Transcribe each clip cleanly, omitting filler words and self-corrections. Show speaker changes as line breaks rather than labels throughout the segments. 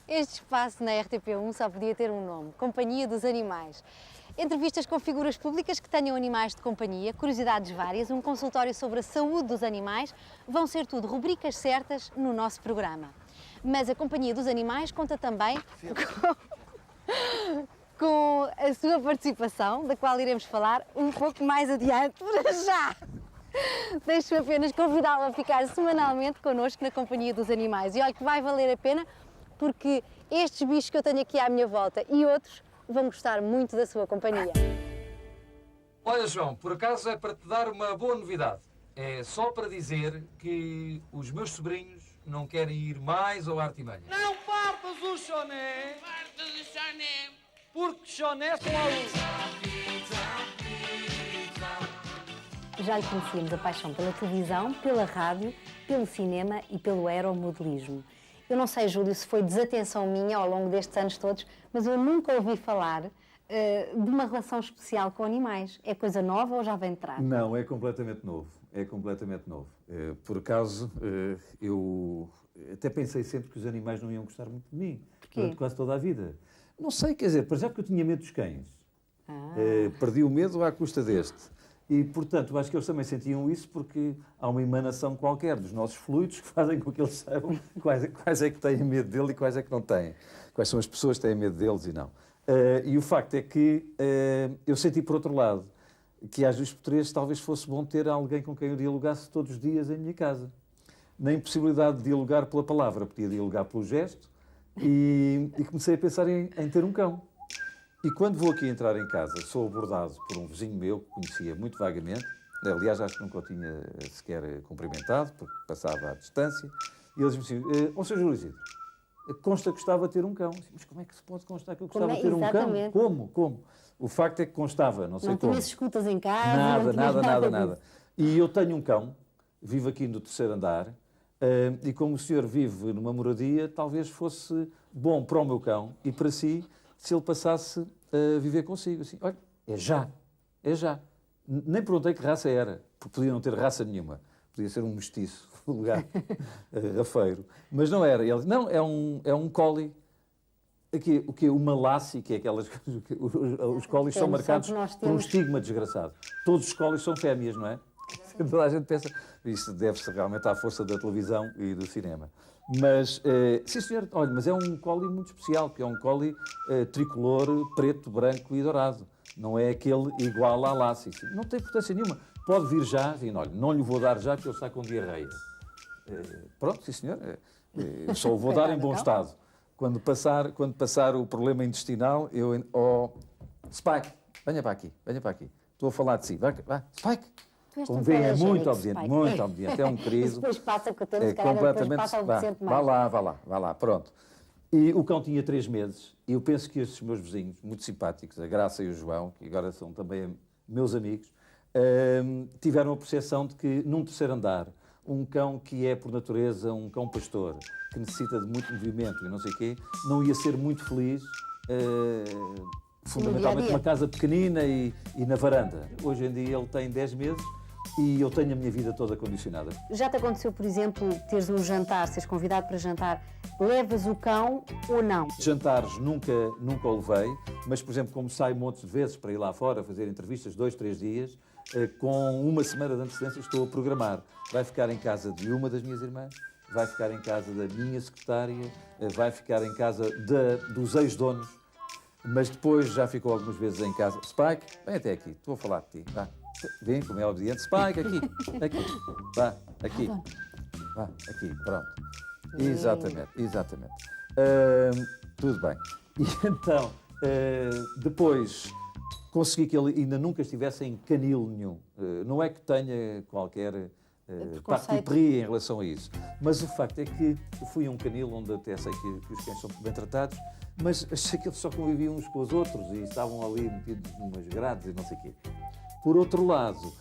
Este espaço na RTP1 só podia ter um nome: Companhia dos Animais. Entrevistas com figuras públicas que tenham animais de companhia, curiosidades várias, um consultório sobre a saúde dos animais, vão ser tudo rubricas certas no nosso programa. Mas a Companhia dos Animais conta também com a sua participação, da qual iremos falar um pouco mais adiante. Para já! Deixo apenas convidá-lo a ficar semanalmente connosco na Companhia dos Animais. E olha que vai valer a pena, porque estes bichos que eu tenho aqui à minha volta e outros vão gostar muito da sua companhia.
Olha, João, por acaso é para te dar uma boa novidade. É só para dizer que os meus sobrinhos não querem ir mais ao Artimanha.
Não partas o choné,
Parta de choné.
porque choné são a luz.
Já lhe conhecíamos a paixão pela televisão, pela rádio, pelo cinema e pelo aeromodelismo. Eu não sei, Júlio, se foi desatenção minha ao longo destes anos todos, mas eu nunca ouvi falar de uma relação especial com animais. É coisa nova ou já vem de trás?
Não, é completamente novo. É completamente novo. Por acaso, eu até pensei sempre que os animais não iam gostar muito de mim.
Porquê?
Durante quase toda a vida. Não sei, quer dizer, por exemplo, que eu tinha medo dos cães. Perdi o medo à custa deste. E, portanto, acho que eles também sentiam isso porque há uma emanação qualquer dos nossos fluidos que fazem com que eles saibam quais é que têm medo dele e quais é que não têm. Quais são as pessoas que têm medo deles e não. E o facto é que eu senti, por outro lado, que às vezes por três talvez fosse bom ter alguém com quem eu dialogasse todos os dias em minha casa. Na impossibilidade de dialogar pela palavra, podia dialogar pelo gesto e comecei a pensar em ter um cão. E quando vou aqui entrar em casa, sou abordado por um vizinho meu que conhecia muito vagamente. Aliás, acho que nunca o tinha sequer cumprimentado, porque passava à distância. E ele disse-me assim, ó Sr. Júlio Isidro, consta que gostava de ter um cão. Eu disse, mas como é que se pode constar que eu gostava de ter um cão? Como? O facto é que constava, não sei como.
Não tinhas escutas em casa?
Nada. E eu tenho um cão, vivo aqui no terceiro andar, e como o senhor vive numa moradia, talvez fosse bom para o meu cão e para si, se ele passasse a viver consigo. Assim, olha, é já. Nem perguntei que raça era, porque podia não ter raça nenhuma. Podia ser um mestiço, vulgar, rafeiro. Mas não era. Ele, não, é um collie. Aqui, o quê? Uma lassie, que é aquelas coisas... Os collies são marcados por um estigma desgraçado. Todos os collies são fêmeas, não é? Toda a gente pensa... Isto deve-se realmente à força da televisão e do cinema. Mas, sim senhor, olha, mas é um collie muito especial, que é um collie tricolor, preto, branco e dourado. Não é aquele igual à lassie. Não tem importância nenhuma. Pode vir já, assim, olha, não lhe vou dar já que ele está com diarreia. Pronto, sim senhor, eu só o vou dar em bom estado. Quando passar o problema intestinal, Spike, venha para aqui. Estou a falar de si. Vá, Spike. Como vê, é muito obediente, é um querido.
Depois passa com o tempo, se calhar depois passa obediente mais.
Vá lá, pronto. E o cão tinha 3 meses, e eu penso que estes meus vizinhos, muito simpáticos, a Graça e o João, que agora são também meus amigos, tiveram a percepção de que num terceiro andar, um cão que é, por natureza, um cão pastor, que necessita de muito movimento e não sei o quê, não ia ser muito feliz, fundamentalmente numa casa pequenina e na varanda. Hoje em dia ele tem 10 meses e eu tenho a minha vida toda condicionada.
Já te aconteceu, por exemplo, teres um jantar, seres convidado para jantar, levas o cão ou não?
Jantares nunca o levei, mas, por exemplo, como saio montes de vezes para ir lá fora fazer entrevistas 2, 3 dias, com uma semana de antecedência estou a programar. Vai ficar em casa de uma das minhas irmãs, vai ficar em casa da minha secretária, vai ficar em casa dos ex-donos, mas depois já ficou algumas vezes em casa. Spike, vem até aqui, estou a falar de ti, vá. Vem, como é obediente. Spike, aqui. Vá, aqui. Vá, aqui, pronto. Exatamente. Tudo bem. E então, depois, consegui que ele ainda nunca estivesse em canil nenhum. Não é que tenha qualquer parti pris em relação a isso. Mas o facto é que eu fui a um canil onde até sei que os cães são bem tratados, mas achei que eles só conviviam uns com os outros e estavam ali metidos numas grades e não sei o quê. Por outro lado,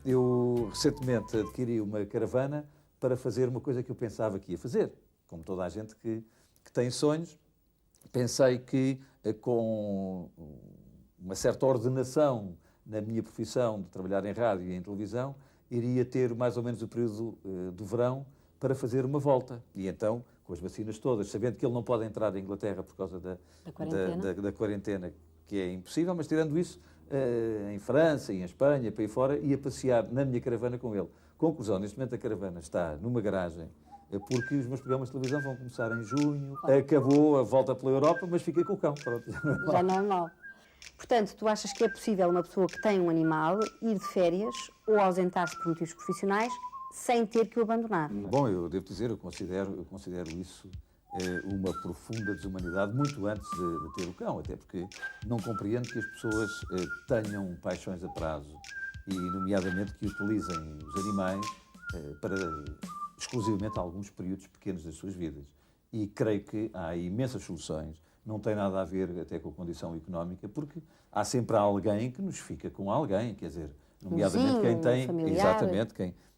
eu recentemente adquiri uma caravana para fazer uma coisa que eu pensava que ia fazer. Como toda a gente que tem sonhos, pensei que com uma certa ordenação na minha profissão de trabalhar em rádio e em televisão, iria ter mais ou menos o período do verão para fazer uma volta. E então com as vacinas todas, sabendo que ele não pode entrar em Inglaterra por causa da quarentena, que é impossível, mas tirando isso, em França e em Espanha, para aí fora, ia passear na minha caravana com ele. Conclusão, neste momento a caravana está numa garagem, porque os meus programas de televisão vão começar em junho, acabou a volta pela Europa, mas fiquei com o cão. Pronto,
Já não é mau. Portanto, tu achas que é possível uma pessoa que tem um animal ir de férias ou ausentar-se por motivos profissionais sem ter que o abandonar?
Bom, eu devo dizer, eu considero isso uma profunda desumanidade, muito antes de ter o cão, até porque não compreendo que as pessoas tenham paixões a prazo e, nomeadamente, que utilizem os animais para exclusivamente alguns períodos pequenos das suas vidas. E creio que há imensas soluções, não tem nada a ver até com a condição económica, porque há sempre alguém que nos fica com alguém, quer dizer, nomeadamente quem tem, exatamente,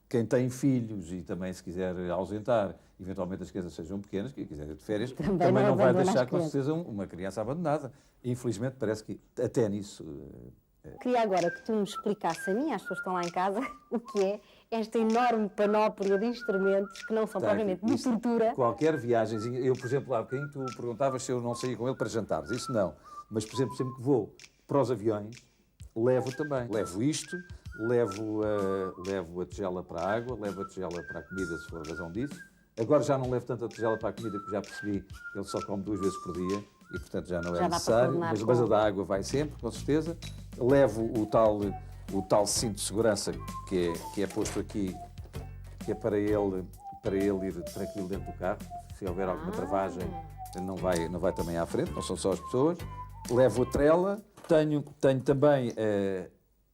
quem tem filhos e também se quiser ausentar, eventualmente as crianças sejam pequenas, quem quiser ir de férias, também não vai deixar com certeza uma criança abandonada. Infelizmente parece que até nisso...
Queria agora que tu me explicasse a mim, às pessoas que estão lá em casa, o que é esta enorme panóplia de instrumentos que não são propriamente de tortura.
Qualquer viagem, eu, por exemplo, há bocadinho tu perguntavas se eu não saía com ele para jantares, isso não. Mas, por exemplo, sempre que vou para os aviões, levo também. Levo isto, levo a tigela para a água, levo a tigela para a comida, se for a razão disso. Agora já não levo tanta tigela para a comida, porque já percebi que ele só come 2 vezes por dia e, portanto, já não é necessário. Mas a da água vai sempre, com certeza. Levo o tal cinto de segurança que é posto aqui, que é para ele ir tranquilo dentro do carro. Se houver alguma travagem, não vai também à frente, não são só as pessoas. Levo a trela, tenho também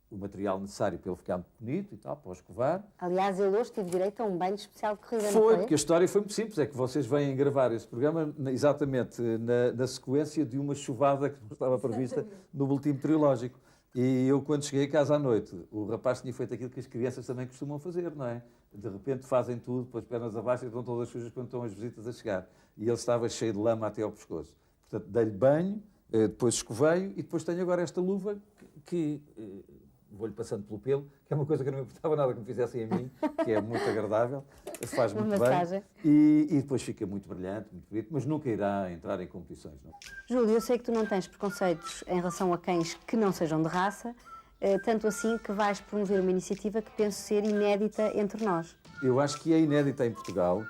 o material necessário para ele ficar muito bonito e tal, para o escovar.
Aliás, eu hoje tive direito a um banho especial de corrida.
Foi, porque a história foi muito simples, é que vocês vêm gravar esse programa exatamente na sequência de uma chuvada que não estava prevista no boletim meteorológico. E eu, quando cheguei a casa à noite, o rapaz tinha feito aquilo que as crianças também costumam fazer, não é? De repente fazem tudo, com as pernas abaixo e estão todas sujas quando estão as visitas a chegar. E ele estava cheio de lama até ao pescoço. Portanto, dei-lhe banho, depois escovei e depois tenho agora esta luva que vou-lhe passando pelo pelo, que é uma coisa que não me importava nada que me fizessem a mim, que é muito agradável, faz muito bem. E depois fica muito brilhante, muito bonito, mas nunca irá entrar em competições. Não?
Júlio, eu sei que tu não tens preconceitos em relação a cães que não sejam de raça, tanto assim que vais promover uma iniciativa que penso ser inédita entre nós.
Eu acho que é inédita em Portugal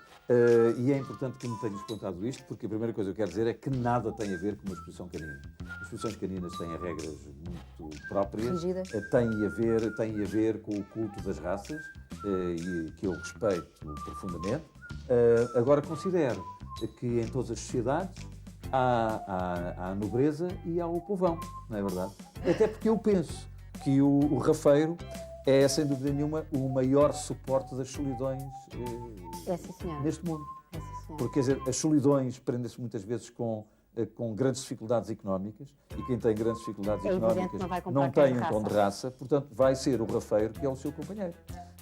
e é importante que me tenhas contado isto, porque a primeira coisa que eu quero dizer é que nada tem a ver com uma exposição canina. As exposições caninas têm regras muito próprias, têm a ver com o culto das raças, e que eu respeito profundamente. Agora considero que em todas as sociedades há a nobreza e há o povão, não é verdade? Até porque eu penso que o rafeiro é, sem dúvida nenhuma, o maior suporte das solidões neste mundo. Porque, quer dizer, as solidões prendem-se muitas vezes com grandes dificuldades económicas, e quem tem grandes dificuldades económicas não tem um tom de raça, portanto vai ser o rafeiro que é o seu companheiro.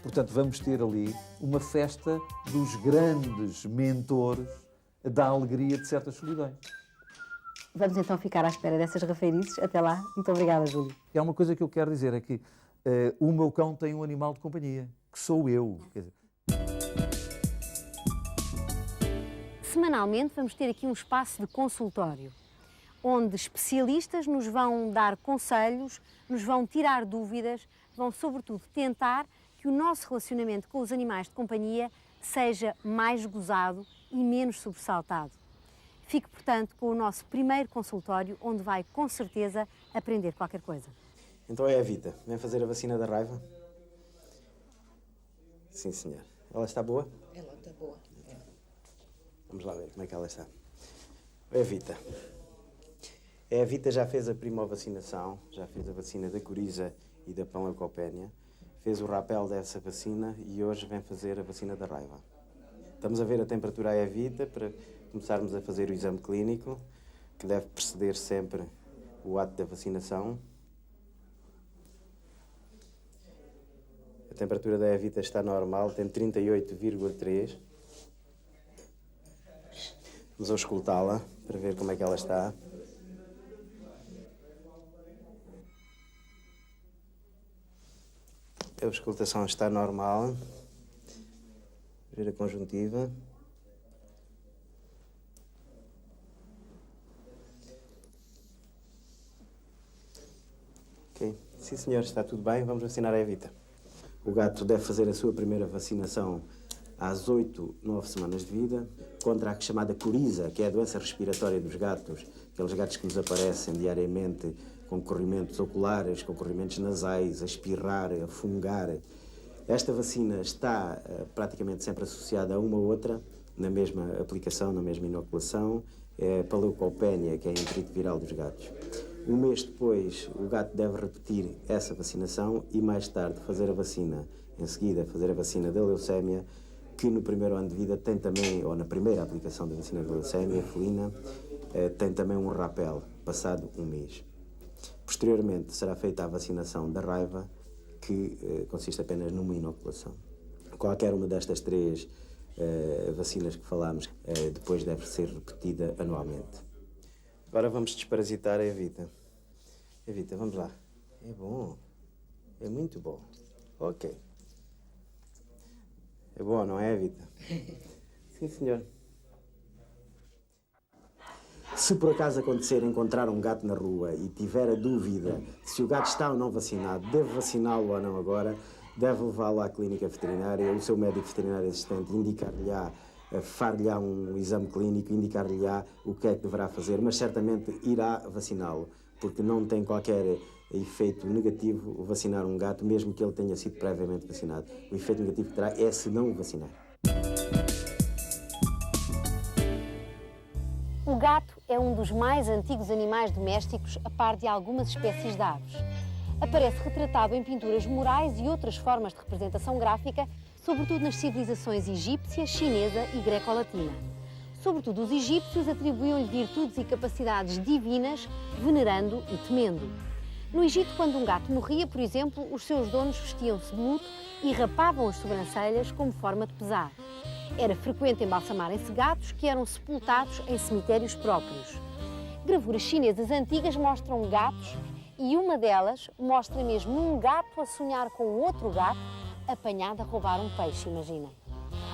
Portanto, vamos ter ali uma festa dos grandes mentores da alegria de certas solidões.
Vamos então ficar à espera dessas rafeirices. Até lá. Muito obrigada, Júlio.
É uma coisa que eu quero dizer, é que o meu cão tem um animal de companhia, que sou eu. Quer dizer.
Semanalmente vamos ter aqui um espaço de consultório, onde especialistas nos vão dar conselhos, nos vão tirar dúvidas, vão sobretudo tentar que o nosso relacionamento com os animais de companhia seja mais gozado e menos sobressaltado. Fique, portanto, com o nosso primeiro consultório, onde vai, com certeza, aprender qualquer coisa.
Então é a Vita. Vem fazer a vacina da raiva? Sim, senhor. Ela está boa?
Ela está boa.
Vamos lá ver como é que ela está. É a Vita. A Vita já fez a primovacinação, já fez a vacina da coriza e da panleucopénia, fez o rapel dessa vacina e hoje vem fazer a vacina da raiva. Estamos a ver a temperatura à Vita para começarmos a fazer o exame clínico, que deve preceder sempre o ato da vacinação. A temperatura da Evita está normal, tem 38,3. Vamos auscultá-la para ver como é que ela está. A auscultação está normal. Ver a conjuntiva. Ok. Sim, senhor, está tudo bem. Vamos vacinar a Evita. O gato deve fazer a sua primeira vacinação às 8, 9 semanas de vida, contra a chamada coriza, que é a doença respiratória dos gatos, aqueles gatos que nos aparecem diariamente com corrimentos oculares, com corrimentos nasais, a espirrar, a fungar. Esta vacina está praticamente sempre associada a uma ou outra, na mesma aplicação, na mesma inoculação, é a paleucopénia, que é a enterite viral dos gatos. Um mês depois, o gato deve repetir essa vacinação e mais tarde fazer a vacina, em seguida fazer a vacina da leucémia, que no primeiro ano de vida tem também, ou na primeira aplicação da vacina da leucémia felina, tem também um rapel, passado um mês. Posteriormente será feita a vacinação da raiva, que consiste apenas numa inoculação. Qualquer uma destas três vacinas que falámos depois deve ser repetida anualmente. Agora vamos desparasitar a Evita. Evita, vamos lá. É bom. É muito bom. Ok. É bom, não é, Evita? Sim, senhor. Se por acaso acontecer encontrar um gato na rua e tiver a dúvida se o gato está ou não vacinado, deve vaciná-lo ou não agora, deve levá-lo à clínica veterinária, o seu médico veterinário assistente indicar-lhe-á, far-lhe-á um exame clínico, indicar-lhe-á o que é que deverá fazer, mas certamente irá vaciná-lo, porque não tem qualquer efeito negativo vacinar um gato, mesmo que ele tenha sido previamente vacinado. O efeito negativo que terá é se não o vacinar.
O gato é um dos mais antigos animais domésticos, a par de algumas espécies de aves. Aparece retratado em pinturas murais e outras formas de representação gráfica, sobretudo nas civilizações egípcia, chinesa e greco-latina. Sobretudo os egípcios atribuíam-lhe virtudes e capacidades divinas, venerando e temendo. No Egito, quando um gato morria, por exemplo, os seus donos vestiam-se de luto e rapavam as sobrancelhas como forma de pesar. Era frequente embalsamarem-se gatos que eram sepultados em cemitérios próprios. Gravuras chinesas antigas mostram gatos e uma delas mostra mesmo um gato a sonhar com outro gato apanhado a roubar um peixe, imaginem.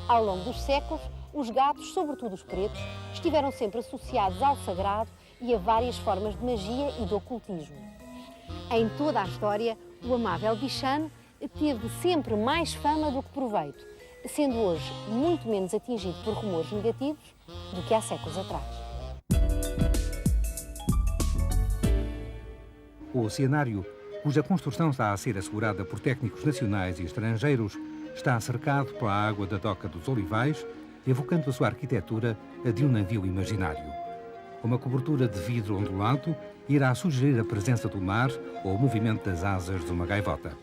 Ao longo dos séculos, os gatos, sobretudo os pretos, estiveram sempre associados ao sagrado e a várias formas de magia e de ocultismo. Em toda a história, o amável bichano teve sempre mais fama do que proveito, sendo hoje muito menos atingido por rumores negativos do que há séculos atrás.
O oceanário, cuja construção está a ser assegurada por técnicos nacionais e estrangeiros, está cercado pela água da Doca dos Olivais, evocando a sua arquitetura a de um navio imaginário. Uma cobertura de vidro ondulado irá sugerir a presença do mar ou o movimento das asas de uma gaivota.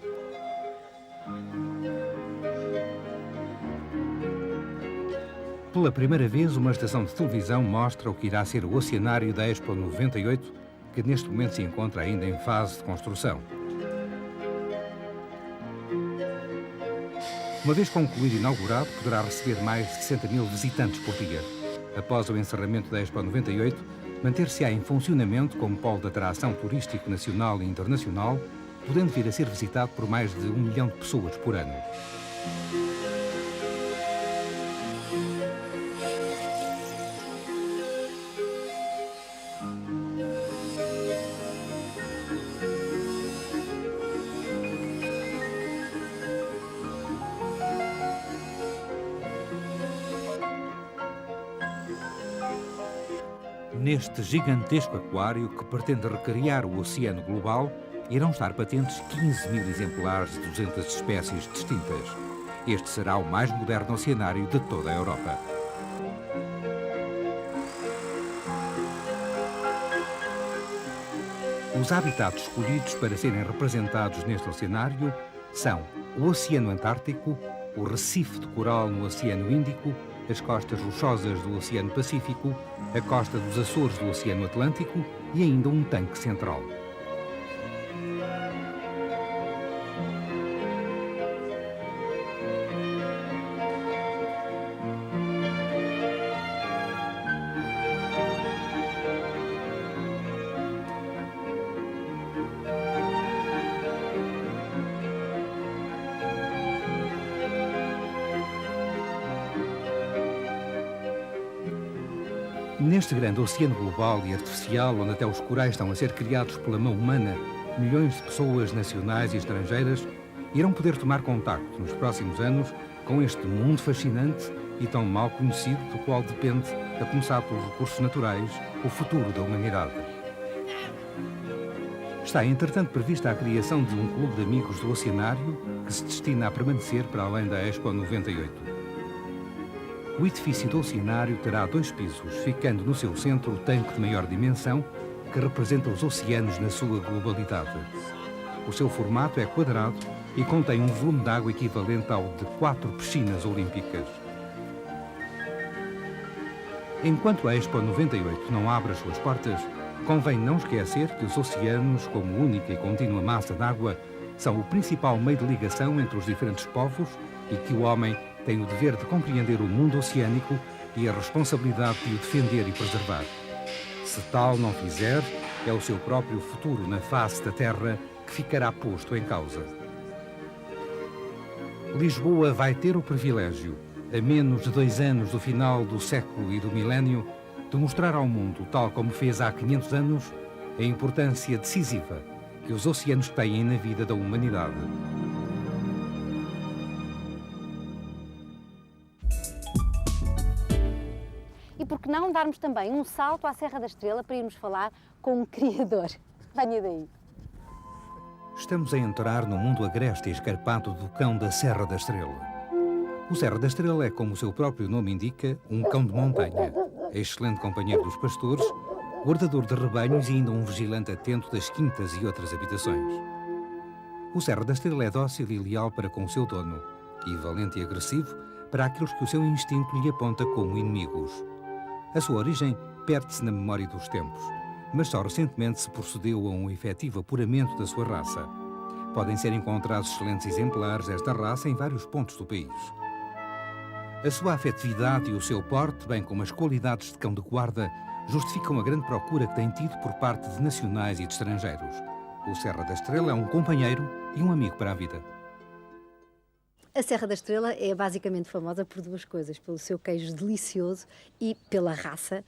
Pela primeira vez, uma estação de televisão mostra o que irá ser o oceanário da Expo 98, que neste momento se encontra ainda em fase de construção. Uma vez concluído e inaugurado, poderá receber mais de 60 mil visitantes por dia. Após o encerramento da Expo 98, manter-se-á em funcionamento como polo de atração turístico nacional e internacional, podendo vir a ser visitado por mais de 1 milhão de pessoas por ano. Neste gigantesco aquário que pretende recriar o oceano global, irão estar patentes 15 mil exemplares de 200 espécies distintas. Este será o mais moderno oceanário de toda a Europa. Os habitats escolhidos para serem representados neste oceanário são o Oceano Antártico, o Recife de Coral no Oceano Índico, as costas rochosas do Oceano Pacífico, a costa dos Açores do Oceano Atlântico e ainda um tanque central. Neste grande oceano global e artificial, onde até os corais estão a ser criados pela mão humana, milhões de pessoas nacionais e estrangeiras irão poder tomar contacto nos próximos anos com este mundo fascinante e tão mal conhecido, do qual depende, a começar pelos recursos naturais, o futuro da humanidade. Está, entretanto, prevista a criação de um clube de amigos do oceanário que se destina a permanecer para além da Expo 98. O edifício do oceanário terá 2 pisos, ficando no seu centro o tanque de maior dimensão, que representa os oceanos na sua globalidade. O seu formato é quadrado e contém um volume de água equivalente ao de 4 piscinas olímpicas. Enquanto a Expo 98 não abre as suas portas, convém não esquecer que os oceanos, como única e contínua massa d'água, são o principal meio de ligação entre os diferentes povos e que o homem tem o dever de compreender o mundo oceânico e a responsabilidade de o defender e preservar. Se tal não fizer, é o seu próprio futuro na face da Terra que ficará posto em causa. Lisboa vai ter o privilégio, a menos de 2 anos do final do século e do milénio, de mostrar ao mundo, tal como fez há 500 anos, a importância decisiva que os oceanos têm na vida da humanidade.
E por que não darmos também um salto à Serra da Estrela para irmos falar com um criador? Venha daí.
Estamos a entrar no mundo agreste e escarpado do cão da Serra da Estrela. O Serra da Estrela é, como o seu próprio nome indica, um cão de montanha. É excelente companheiro dos pastores, guardador de rebanhos e ainda um vigilante atento das quintas e outras habitações. O Serra da Estrela é dócil e leal para com o seu dono e valente e agressivo para aqueles que o seu instinto lhe aponta como inimigos. A sua origem perde-se na memória dos tempos, mas só recentemente se procedeu a um efetivo apuramento da sua raça. Podem ser encontrados excelentes exemplares desta raça em vários pontos do país. A sua afetividade e o seu porte, bem como as qualidades de cão de guarda, justificam a grande procura que tem tido por parte de nacionais e de estrangeiros. O Serra da Estrela é um companheiro e um amigo para a vida.
A Serra da Estrela é basicamente famosa por 2 coisas, pelo seu queijo delicioso e pela raça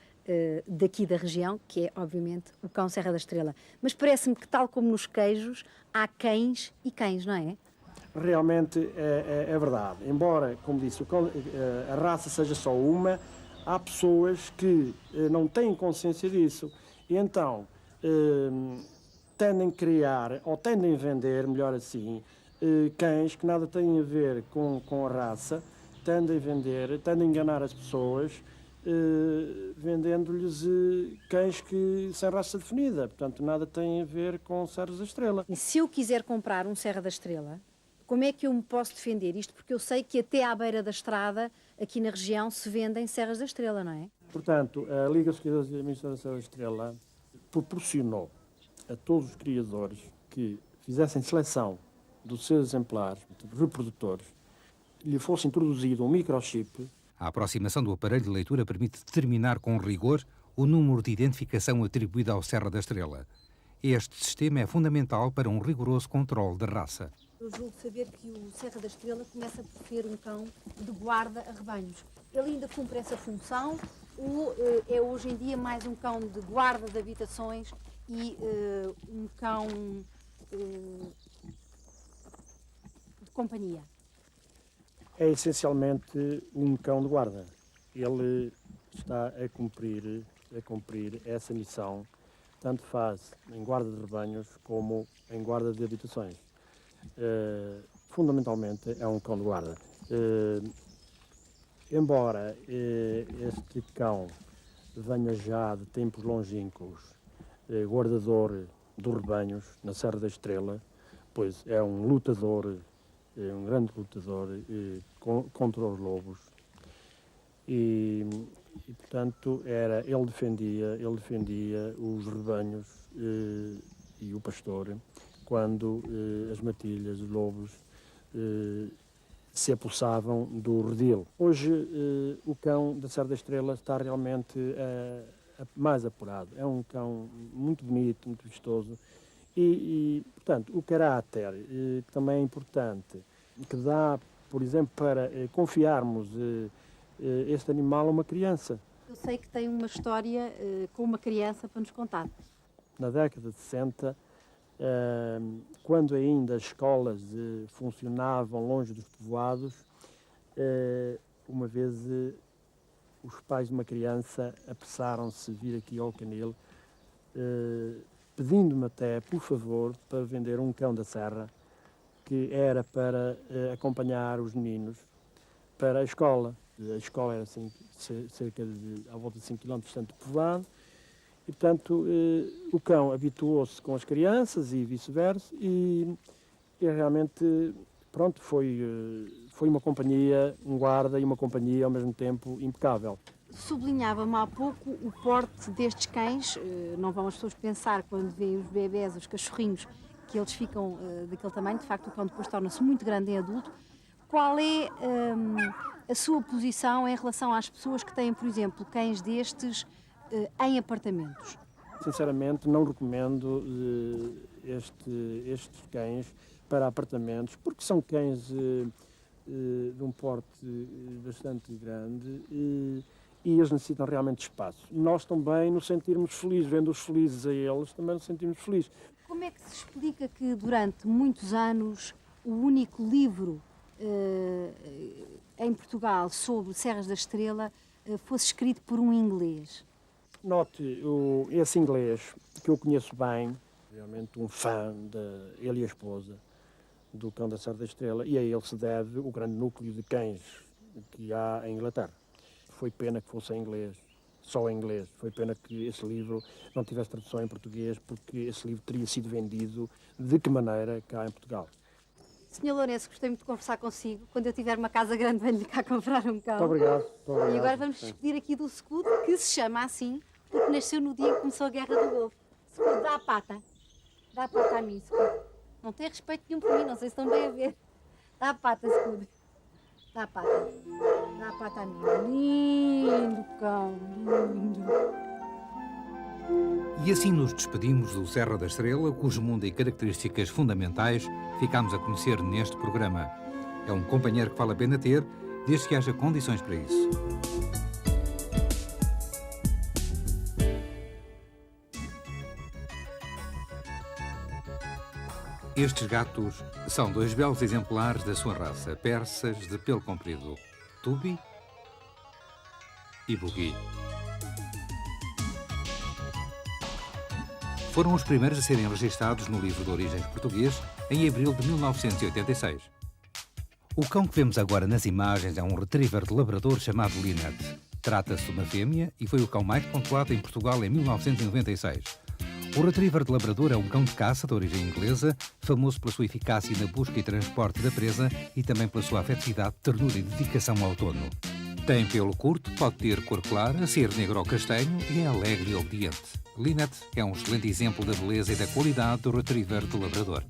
daqui da região, que é, obviamente, o cão Serra da Estrela. Mas parece-me que, tal como nos queijos, há cães e cães, não é?
Realmente é verdade. Embora, como disse, a raça seja só uma, há pessoas que não têm consciência disso e então tendem a criar, ou tendem a vender, melhor assim, cães que nada têm a ver com a raça, tendem a vender, tendem a enganar as pessoas, vendendo-lhes cães sem raça definida. Portanto, nada tem a ver com Serra da Estrela.
E se eu quiser comprar um Serra da Estrela, como é que eu me posso defender? Isto porque eu sei que até à beira da estrada, aqui na região, se vendem Serras da Estrela, não é?
Portanto, a Liga dos Criadores e Administradores da Serra da Estrela proporcionou a todos os criadores que fizessem seleção dos seus exemplares, reprodutores, lhe fosse introduzido um microchip.
A aproximação do aparelho de leitura permite determinar com rigor o número de identificação atribuído ao Serra da Estrela. Este sistema é fundamental para um rigoroso controle da raça.
Eu julgo saber que o Serra da Estrela começa por ser um cão de guarda a rebanhos. Ele ainda cumpre essa função ou é hoje em dia mais um cão de guarda de habitações e um cão de companhia?
É essencialmente um cão de guarda. Ele está a cumprir essa missão, tanto faz em guarda de rebanhos como em guarda de habitações. Fundamentalmente é um cão de guarda. Embora este cão venha já de tempos longínquos, guardador dos rebanhos na Serra da Estrela, pois é um lutador, um grande lutador contra os lobos e portanto ele defendia os rebanhos e o pastor quando as matilhas, os lobos, se apossavam do redil. Hoje o cão da Serra da Estrela está realmente mais apurado. É um cão muito bonito, muito vistoso e portanto, o caráter que também é importante, que dá, por exemplo, para confiarmos este animal a uma criança.
Eu sei que tem uma história com uma criança para nos contar.
Na década de 60, Quando ainda as escolas funcionavam longe dos povoados, uma vez os pais de uma criança apressaram-se vir aqui ao Canil, pedindo-me até, por favor, para vender um cão da serra, que era para acompanhar os meninos para a escola. A escola era assim, cerca de, à volta de 5 km distante do povoado, e, portanto, o cão habituou-se com as crianças e vice-versa, e realmente, pronto, foi uma companhia, um guarda e uma companhia ao mesmo tempo impecável.
Sublinhava-me há pouco o porte destes cães. Não vão as pessoas pensar, quando veem os bebés, os cachorrinhos, que eles ficam daquele tamanho. De facto, o cão depois torna-se muito grande em adulto. Qual é a sua posição em relação às pessoas que têm, por exemplo, cães destes em apartamentos?
Sinceramente, não recomendo estes cães para apartamentos, porque são cães de um porte bastante grande e eles necessitam realmente de espaço. Nós também nos sentirmos felizes, vendo-os felizes a eles, também nos sentimos felizes.
Como é que se explica que durante muitos anos o único livro em Portugal sobre Serras da Estrela fosse escrito por um inglês?
Note, esse inglês, que eu conheço bem, realmente um fã, ele e a esposa, do Cão da Serra da Estrela, e a ele se deve o grande núcleo de cães que há em Inglaterra. Foi pena que fosse em inglês, só em inglês. Foi pena que esse livro não tivesse tradução em português, porque esse livro teria sido vendido de que maneira cá em Portugal.
Sr. Lourenço, gostei muito de conversar consigo. Quando eu tiver uma casa grande, venho-lhe cá comprar um cão.
Muito obrigado.
E agora vamos despedir aqui do Scudo, que se chama assim, porque nasceu no dia em que começou a Guerra do Golfo. Scudo, dá a pata. Dá a pata a mim, Scudo. Não tem respeito nenhum por mim, não sei se estão bem a ver. Dá a pata, Scudo. Dá a pata. Dá a pata a mim. Lindo cão, lindo.
E assim nos despedimos do Serra da Estrela, cujo mundo e características fundamentais ficámos a conhecer neste programa. É um companheiro que vale a pena ter, desde que haja condições para isso. Estes gatos são 2 belos exemplares da sua raça, persas de pelo comprido, Tubi e Bugui. Foram os primeiros a serem registados no livro de origens português em abril de 1986. O cão que vemos agora nas imagens é um retriever de labrador chamado Lynette. Trata-se de uma fêmea e foi o cão mais pontuado em Portugal em 1996. O retriever de labrador é um cão de caça de origem inglesa, famoso pela sua eficácia na busca e transporte da presa e também pela sua afetividade, ternura e dedicação ao dono. Tem pelo curto, pode ter cor clara, ser negro ou castanho e é alegre e obediente. Lynette é um excelente exemplo da beleza e da qualidade do retriever de labrador.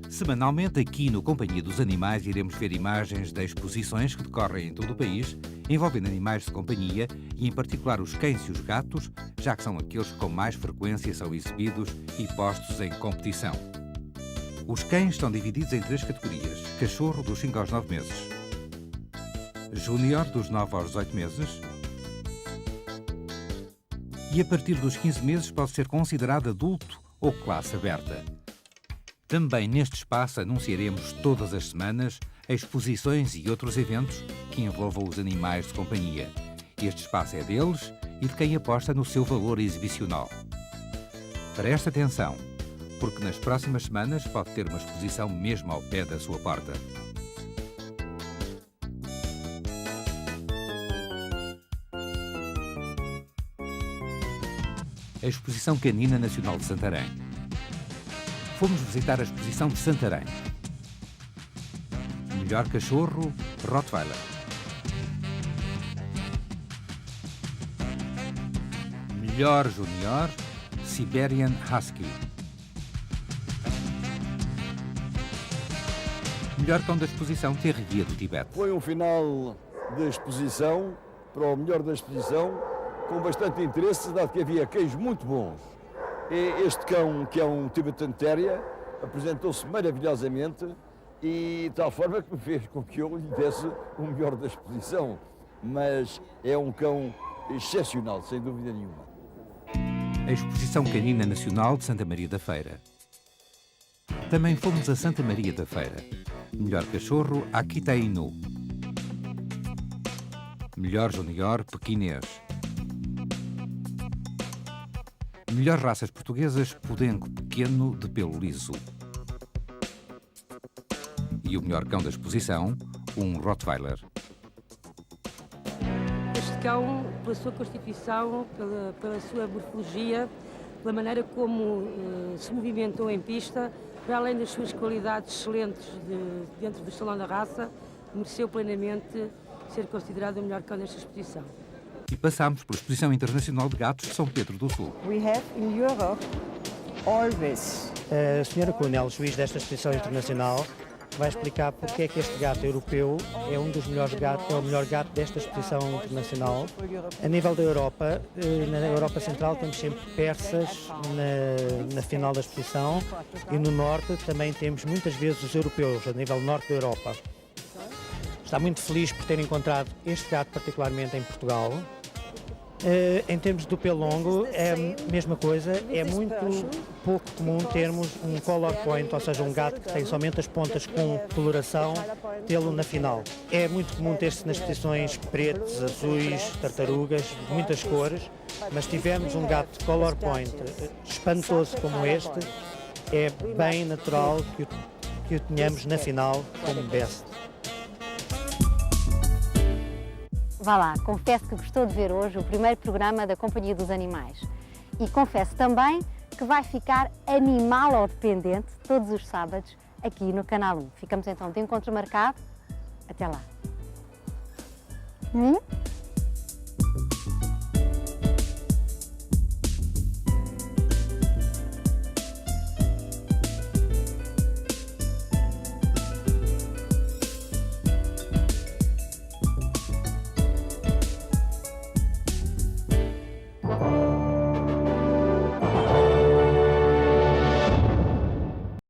Semanalmente, aqui no Companhia dos Animais, iremos ver imagens de exposições que decorrem em todo o país, envolvendo animais de companhia e, em particular, os cães e os gatos, já que são aqueles que com mais frequência são exibidos e postos em competição. Os cães estão divididos em 3 categorias: cachorro dos 5 aos 9 meses, júnior dos 9 aos 18 meses e, a partir dos 15 meses, pode ser considerado adulto ou classe aberta. Também neste espaço anunciaremos todas as semanas exposições e outros eventos que envolvam os animais de companhia. Este espaço é deles e de quem aposta no seu valor exibicional. Preste atenção, porque nas próximas semanas pode ter uma exposição mesmo ao pé da sua porta. A Exposição Canina Nacional de Santarém. Fomos visitar a exposição de Santarém. Melhor cachorro, Rottweiler. Melhor júnior, Siberian Husky. Melhor cão da exposição, Terrier do Tibete.
Foi um final da exposição, para o melhor da exposição, com bastante interesse, dado que havia cães muito bons. Este cão, que é um Tibetan Terrier, apresentou-se maravilhosamente e de tal forma que me fez com que eu lhe desse o melhor da exposição. Mas é um cão excepcional, sem dúvida nenhuma.
A Exposição Canina Nacional de Santa Maria da Feira. Também fomos a Santa Maria da Feira. Melhor cachorro, Akita Inu. Melhor junior, pequinês. Melhor raças portuguesas, podenco pequeno de pelo liso. E o melhor cão da exposição, um Rottweiler.
Este cão, pela sua constituição, pela sua morfologia, pela maneira como se movimentou em pista, para além das suas qualidades excelentes dentro do Salão da Raça, mereceu plenamente ser considerado o melhor cão desta exposição.
E passámos pela Exposição Internacional de Gatos de São Pedro do Sul.
We have in Europe always.
A senhora Coronel, juiz desta exposição internacional, vai explicar porque é que este gato europeu é um dos melhores gatos, é o melhor gato desta exposição internacional. A nível da Europa, na Europa Central temos sempre persas na final da exposição e no Norte também temos muitas vezes os europeus, a nível norte da Europa. Está muito feliz por ter encontrado este gato particularmente em Portugal. Em termos do pelo longo, é a mesma coisa, é muito pouco comum termos um color point, ou seja, um gato que tem somente as pontas com coloração, tê-lo na final. É muito comum ter-se nas exposições pretos, azuis, tartarugas, de muitas cores, mas se tivermos um gato color point espantoso como este, é bem natural que o tenhamos na final como best.
Vá lá, confesso que gostou de ver hoje o primeiro programa da Companhia dos Animais. E confesso também que vai ficar animal dependente todos os sábados aqui no Canal 1. Ficamos então de encontro marcado. Até lá.